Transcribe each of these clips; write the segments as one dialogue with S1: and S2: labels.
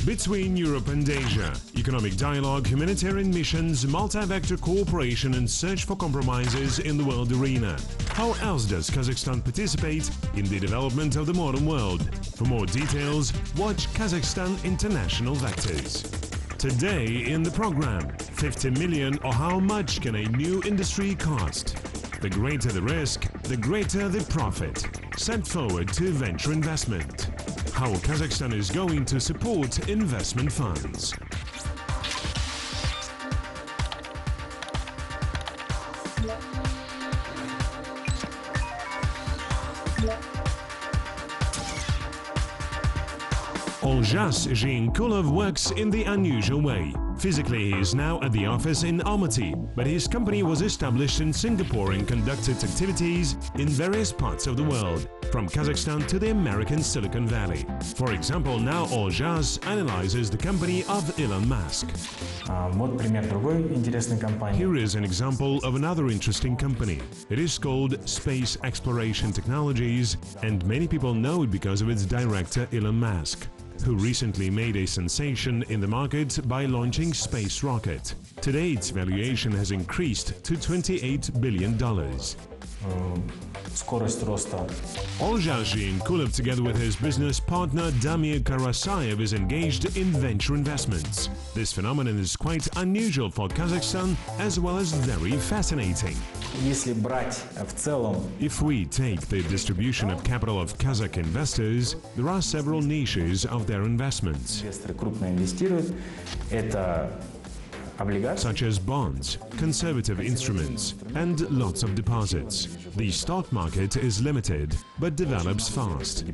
S1: Between Europe and Asia, economic dialogue, humanitarian missions, multi-vector cooperation and search for compromises in the world arena. How else does Kazakhstan participate in the development of the modern world? For more details, watch Kazakhstan International Vectors. Today in the program, 50 million or how much can a new industry cost? The greater the risk, the greater the profit. Set forward to venture investment. How Kazakhstan is going to support investment funds. Oljas Zhinkulov works in the unusual way. Physically, he is now at the office in Almaty, but his company was established in Singapore and conducted activities in various parts of the world, from Kazakhstan to the American Silicon Valley. For example, now Oljas analyzes the company of Elon Musk. Here is an example of another interesting company. It is called Space Exploration Technologies, and many people know it because of its director Elon Musk, who recently made a sensation in the market by launching space rocket. Today its valuation has increased to $28 billion. Oljas Zhinkulov, together with his business partner Damir Karasayev, is engaged in venture investments. This phenomenon is quite unusual for Kazakhstan as well as very fascinating. If we take the distribution of capital of Kazakh investors, there are several niches of their investments, such as bonds, conservative instruments, and lots of deposits. The stock market is limited, but develops fast.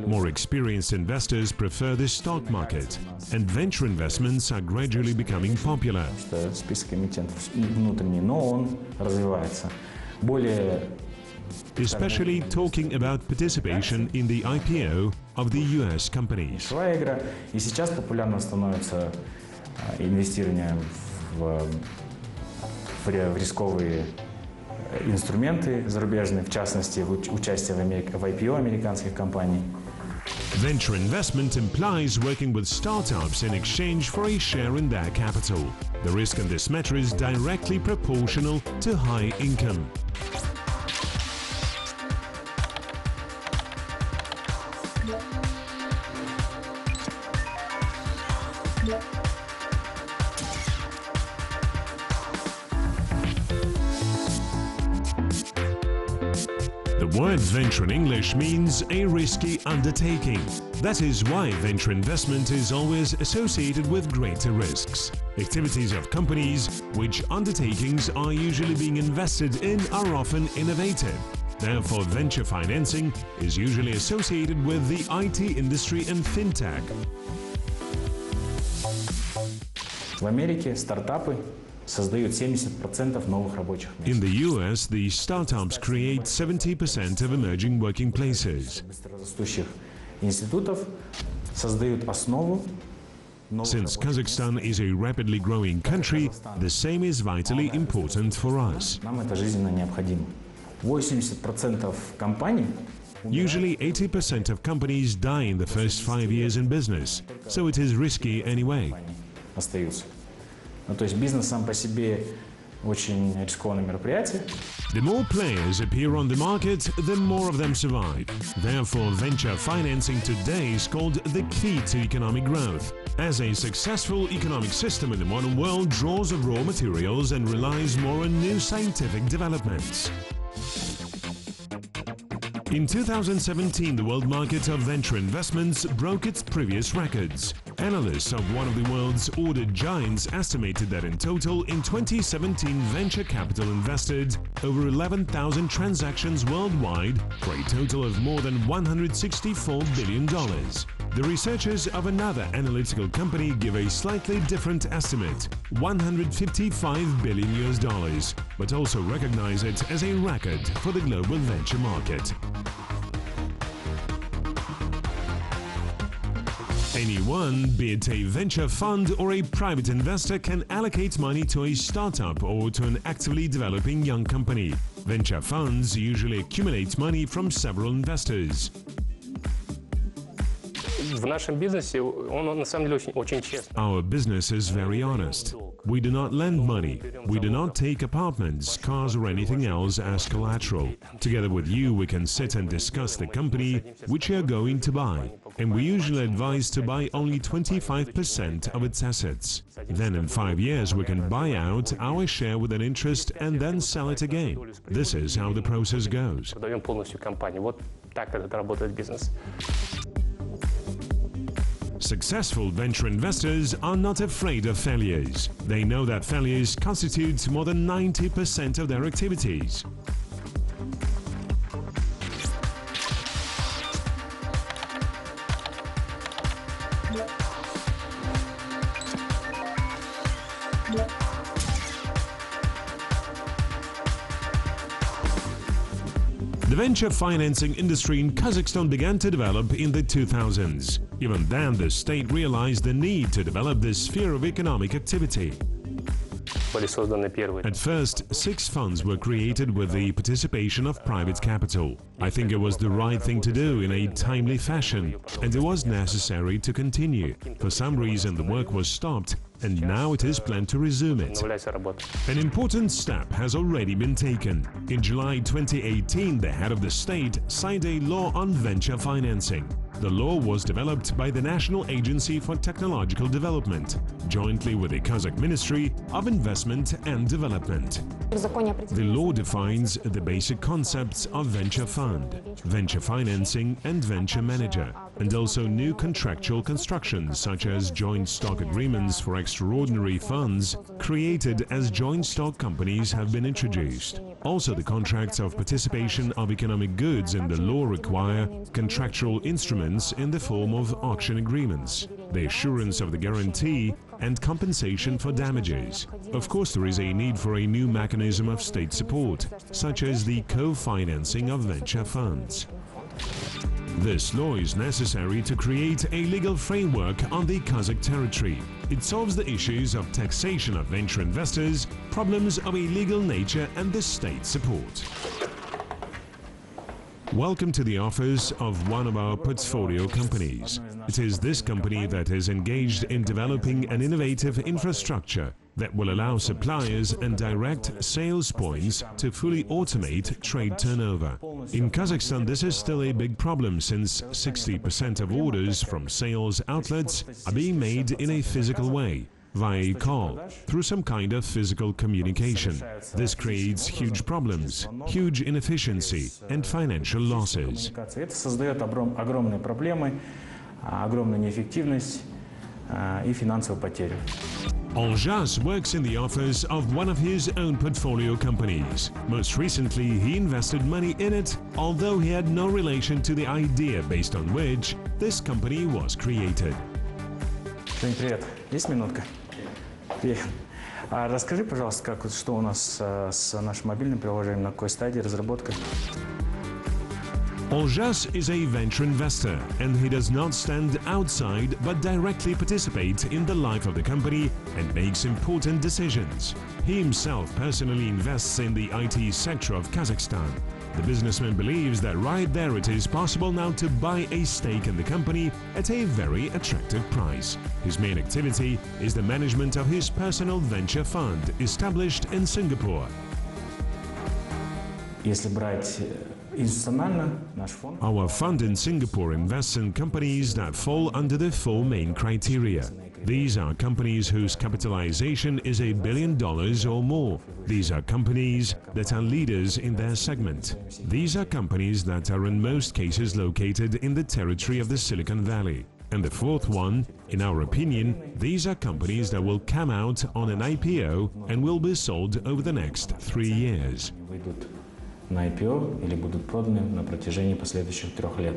S1: More experienced investors prefer the stock market, and venture investments are gradually becoming popular. Especially talking about participation in the IPO of the US companies.
S2: Инструменты зарубежные, в частности, участие в IPO американских компаний.
S1: Venture investment implies working with startups in exchange for a share in their capital. The risk in this matter is directly proportional to high income. The word venture in English means a risky undertaking. That is why venture investment is always associated with greater risks. Activities of companies, which undertakings are usually being invested in, are often innovative. Therefore, venture financing is usually associated with the IT industry and fintech.
S2: В Америке стартапы создают 70% новых рабочих мест.
S1: In the US, the startups create 70% of emerging working places.
S2: Быстрорастущих институтов создают основу.
S1: Since Kazakhstan is a rapidly growing country, the same is vitally important for us.
S2: Нам это жизненно необходимо. 80% компаний.
S1: Usually 80% of companies die in the first 5 years in business, so it is risky anyway.
S2: Остаются. То есть бизнес сам по себе очень рискованное мероприятие.
S1: The more players appear on the market, the more of them survive. Therefore, venture financing today is called the key to economic growth, as a successful economic system in the modern world draws of raw materials and relies more on new scientific developments. In 2017, the world market of venture investments broke its previous records. Analysts of one of the world's ordered giants estimated that in total in 2017 venture capital invested over 11,000 transactions worldwide for a total of more than $164 billion. The researchers of another analytical company give a slightly different estimate, $155 billion, but also recognize it as a record for the global venture market. Anyone, be it a venture fund or a private investor, can allocate money to a startup or to an actively developing young company. Venture funds usually accumulate money from several investors.
S3: в нашем бизнесе он на самом деле очень честный.
S1: Our business is very honest. We do not lend money. We do not take apartments, cars or anything else as collateral. Together with you, we can sit and discuss the company which you are going to buy. And we usually advise to buy only 25% of its assets. Then in 5 years we can buy out our share with an interest and then sell it again. This is how the process goes.
S3: Продаем полностью компанию. Вот так это работает бизнес.
S1: Successful venture investors are not afraid of failures. They know that failures constitute more than 90% of their activities. The venture financing industry in Kazakhstan began to develop in the 2000s. Even then, the state realized the need to develop this sphere of economic activity.
S3: Были созданы первые.
S1: At first, 6 funds were created with the participation of private capital. I think it was the right thing to do in a timely fashion, and it was necessary to continue. For some reason, the work was stopped, and now it is planned to resume it. An important step has already been taken. In July 2018, the head of the state signed a law on venture financing. The law was developed by the National Agency for Technological Development, jointly with the Kazakh Ministry of Investment and Development. The law defines the basic concepts of venture fund, venture financing and venture manager, and also new contractual constructions such as joint stock agreements for extraordinary funds created as joint stock companies have been introduced. Also, the contracts of participation of economic goods in the law require contractual instruments in the form of auction agreements, the assurance of the guarantee and compensation for damages. Of course, there is a need for a new mechanism of state support, such as the co-financing of venture funds. This law is necessary to create a legal framework on the Kazakh territory. It solves the issues of taxation of venture investors, problems of a legal nature and the state support. Welcome to the office of one of our portfolio companies. It is this company that is engaged in developing an innovative infrastructure that will allow suppliers and direct sales points to fully automate trade turnover. In Kazakhstan, this is still a big problem since 60% of orders from sales outlets are being made in a physical way, via call, through some kind of physical communication. This creates huge problems, huge inefficiency and financial losses.
S2: Это создает огромные проблемы, огромную неэффективность и финансовую потерю.
S1: Oljas works in the office of one of his own portfolio companies. Most recently, he invested money in it, although he had no relation to the idea based on which this company was created.
S2: Привет. Есть минутка? Привет. Расскажи, пожалуйста, что у нас с нашим мобильным приложением, на какой стадии разработка?
S1: Oljas is a venture investor and he does not stand outside but directly participate in the life of the company and makes important decisions. He himself personally invests in the IT sector of Kazakhstan. The businessman believes that right there it is possible now to buy a stake in the company at a very attractive price. His main activity is the management of his personal venture fund established in Singapore.
S2: Если брать институционально, наш фонд.
S1: Our fund in Singapore invests in companies that fall under the 4 main criteria. These are companies whose capitalization is $1 billion or more. These are companies that are leaders in their segment. These are companies that are in most cases located in the territory of the Silicon Valley. And the fourth one, in our opinion, these are companies that will come out on an IPO and will be sold over the next 3 years.
S2: На IPO или будут проданы на протяжении последующих 3 лет.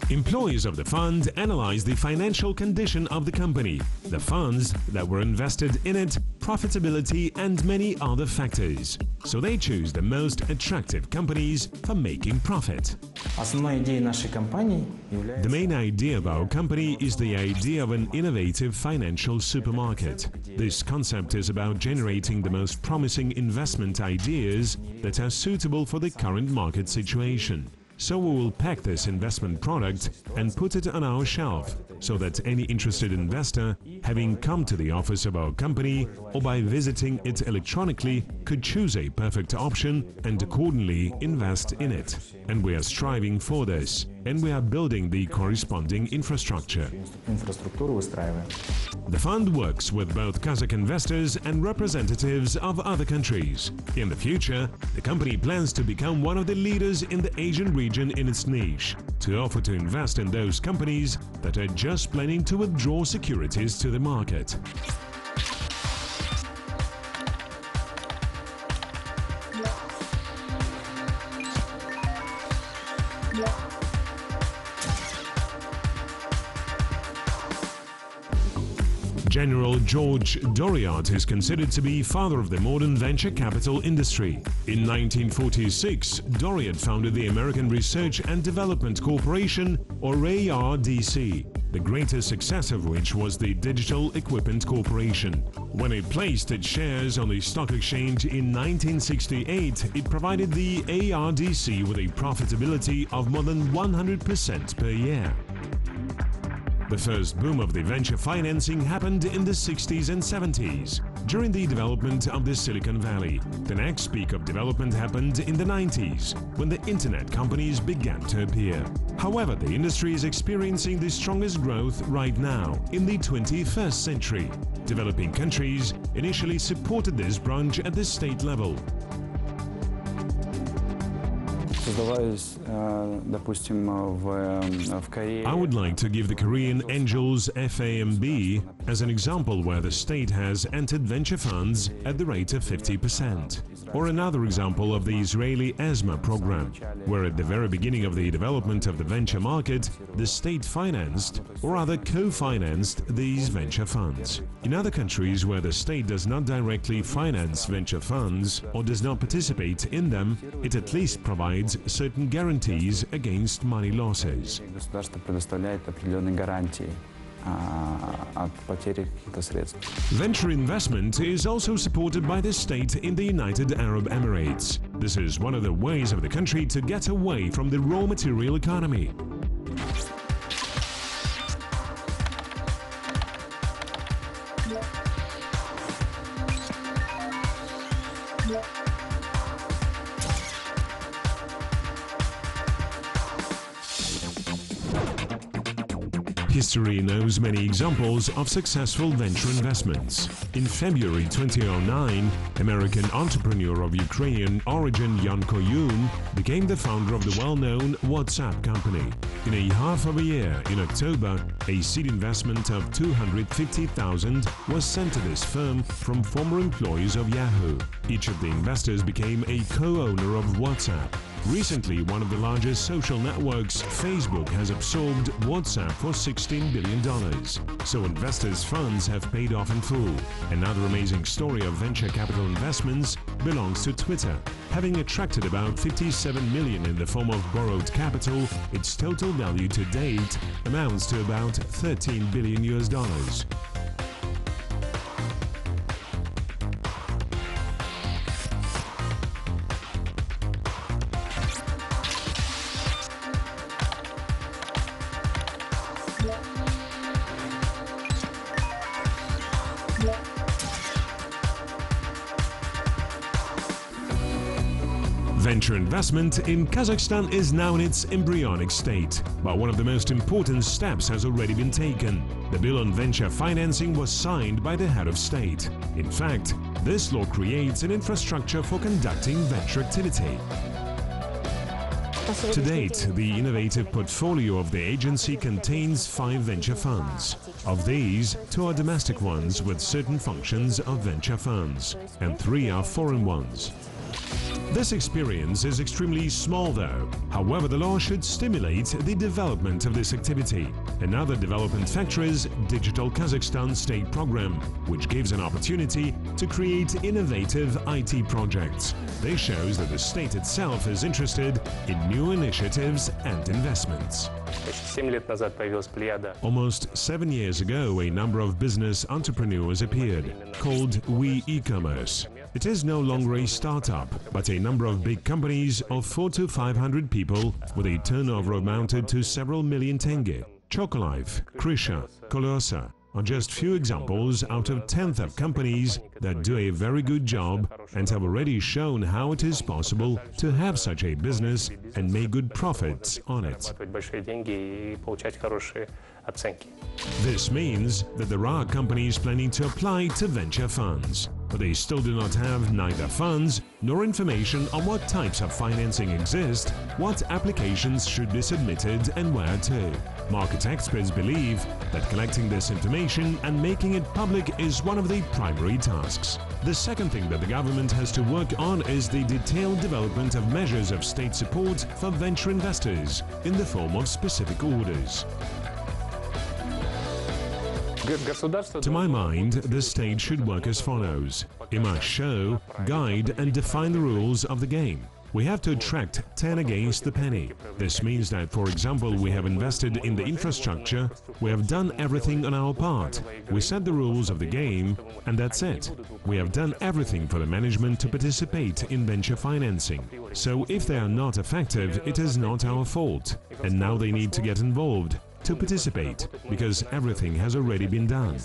S1: Employees of the fund analyze the financial condition of the company, the funds that were invested in it, profitability and many other factors. So they choose the most attractive companies for making profit.
S2: Основной идеей нашей компании является...
S1: The main idea of our company is the idea of an innovative financial supermarket. This concept is about generating the most promising investment ideas that are suitable for the current market situation. So we will pack this investment product and put it on our shelf, so that any interested investor, having come to the office of our company or by visiting it electronically, could choose a perfect option and accordingly invest in it. And we are striving for this, and we are building the corresponding infrastructure.
S2: Инфраструктуру выстраиваем.
S1: The fund works with both Kazakh investors and representatives of other countries. In the future, the company plans to become one of the leaders in the Asian region in its niche, to offer to invest in those companies that are just planning to withdraw securities to the market. General George Doriot is considered to be father of the modern venture capital industry. In 1946, Doriot founded the American Research and Development Corporation, or ARDC, the greatest success of which was the Digital Equipment Corporation. When it placed its shares on the stock exchange in 1968, it provided the ARDC with a profitability of more than 100% per year. The first boom of the venture financing happened in the 60s and 70s, during the development of the Silicon Valley. The next peak of development happened in the 90s, when the internet companies began to appear. However, the industry is experiencing the strongest growth right now, in the 21st century. Developing countries initially supported this branch at the state level. I would like to give the Korean Angels FAMB as an example where the state has entered venture funds at the rate of 50%. Or another example of the Israeli ESMA program, where at the very beginning of the development of the venture market, the state financed, or rather co-financed, these venture funds. In other countries where the state does not directly finance venture funds or does not participate in them, it at least provides certain guarantees against money losses. Venture investment is also supported by the state in the United Arab Emirates. This is one of the ways of the country to get away from the raw material economy. History knows many examples of successful venture investments. In February 2009, American entrepreneur of Ukrainian origin Jan Koyun became the founder of the well-known WhatsApp company. In a half of a year, in October, a seed investment of $250,000 was sent to this firm from former employees of Yahoo. Each of the investors became a co-owner of WhatsApp. Recently, one of the largest social networks, Facebook, has absorbed WhatsApp for $16 billion. So investors' funds have paid off in full. Another amazing story of venture capital investments belongs to Twitter. Having attracted about 57 million in the form of borrowed capital, its total value to date amounts to about $13 billion. Venture investment in Kazakhstan is now in its embryonic state, but one of the most important steps has already been taken. The bill on venture financing was signed by the head of state. In fact, this law creates an infrastructure for conducting venture activity. To date, the innovative portfolio of the agency contains 5 venture funds. Of these, 2 are domestic ones with certain functions of venture funds, and 3 are foreign ones. This experience is extremely small though. However, the law should stimulate the development of this activity. Another development factor is Digital Kazakhstan State Program, which gives an opportunity to create innovative IT projects. This shows that the state itself is interested in new initiatives and investments. Almost 7 years ago, a number of business entrepreneurs appeared, called We E-Commerce. It is no longer a startup, but a number of big companies of 400 to 500 people with a turnover amounted to several million tenge. Chocolife, Krisha, Colosa are just few examples out of 10th of companies that do a very good job and have already shown how it is possible to have such a business and make good profits on it. This means that there are companies planning to apply to venture funds, but they still do not have neither funds nor information on what types of financing exist, what applications should be submitted and where to. Market experts believe that collecting this information and making it public is one of the primary tasks. The second thing that the government has to work on is the detailed development of measures of state support for venture investors in the form of specific orders. To my mind, the state should work as follows. It must show, guide and define the rules of the game. We have to attract 10 against the penny. This means that, for example, we have invested in the infrastructure, we have done everything on our part, we set the rules of the game, and that's it. We have done everything for the management to participate in venture financing. So if they are not effective, it is not our fault. And now they need to get involved to participate, because everything has already been done.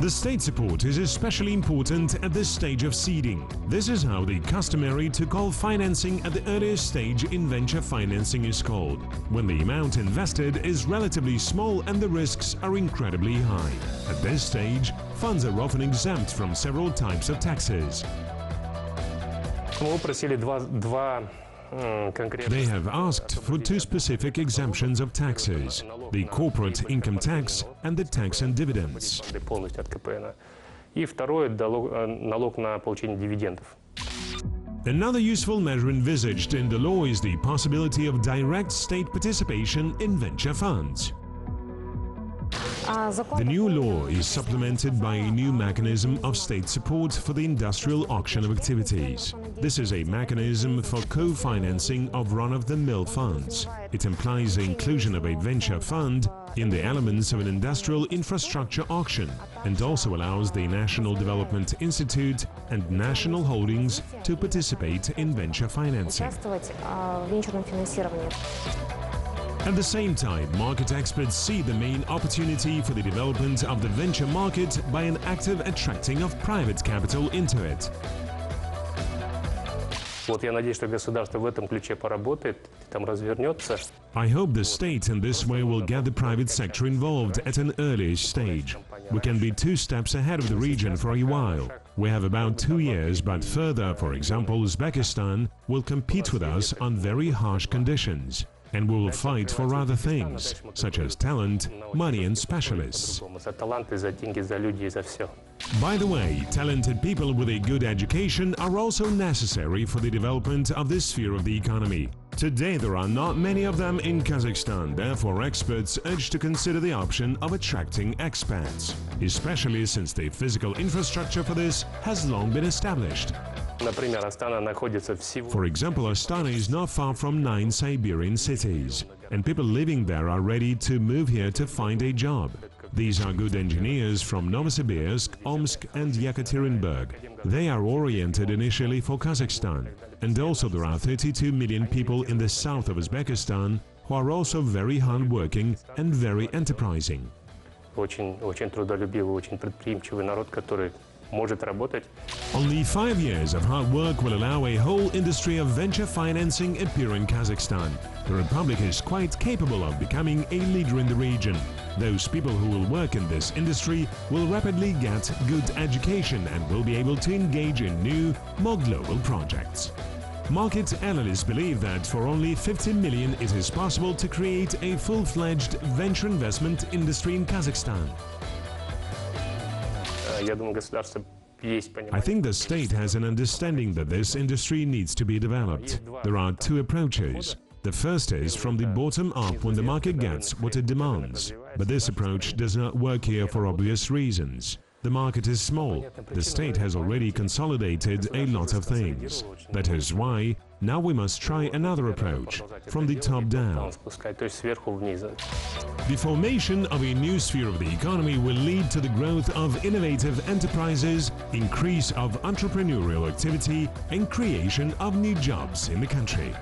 S1: The state support is especially important at this stage of seeding. This is how the customary to call financing at the earliest stage in venture financing is called, when the amount invested is relatively small and the risks are incredibly high. At this stage, funds are often exempt from several types of taxes. They have asked for two specific exemptions of taxes, the corporate income tax and the tax on dividends. Another useful measure envisaged in the law is the possibility of direct state participation in venture funds. The new law is supplemented by a new mechanism of state support for the industrial auction of activities. This is a mechanism for co-financing of run-of-the-mill funds. It implies the inclusion of a venture fund in the elements of an industrial infrastructure auction and also allows the National Development Institute and national holdings to participate in venture financing. At the same time, market experts see the main opportunity for the development of the venture market by an active attracting of private capital into it. I hope the state in this way will get the private sector involved at an early stage. We can be 2 steps ahead of the region for a while. We have about 2 years, but further, for example, Uzbekistan will compete with us on very harsh conditions. And we will fight for other things, such as talent, money and specialists. By the way, talented people with a good education are also necessary for the development of this sphere of the economy. Today there are not many of them in Kazakhstan, therefore experts urge to consider the option of attracting expats, especially since the physical infrastructure for this has long been established. For example, Astana is not far from 9 Siberian cities, and people living there are ready to move here to find a job. These are good engineers from Novosibirsk, Omsk and Yekaterinburg. They are oriented initially for Kazakhstan, and also there are 32 million people in the south of Uzbekistan who are also very hard-working and very enterprising. Only 5 years of hard work will allow a whole industry of venture financing appear in Kazakhstan. The Republic is quite capable of becoming a leader in the region. Those people who will work in this industry will rapidly get good education and will be able to engage in new, more global projects. Market analysts believe that for only 50 million it is possible to create a full-fledged venture investment industry in Kazakhstan. I think the state has an understanding that this industry needs to be developed. There are 2 approaches. The first is from the bottom up when the market gets what it demands. But this approach does not work here for obvious reasons. The market is small. The state has already consolidated a lot of things. That is why now we must try another approach, from the top down.
S3: Спускать, то есть сверху вниз.
S1: The formation of a new sphere of the economy will lead to the growth of innovative enterprises, increase of entrepreneurial activity, and creation of new jobs in the country.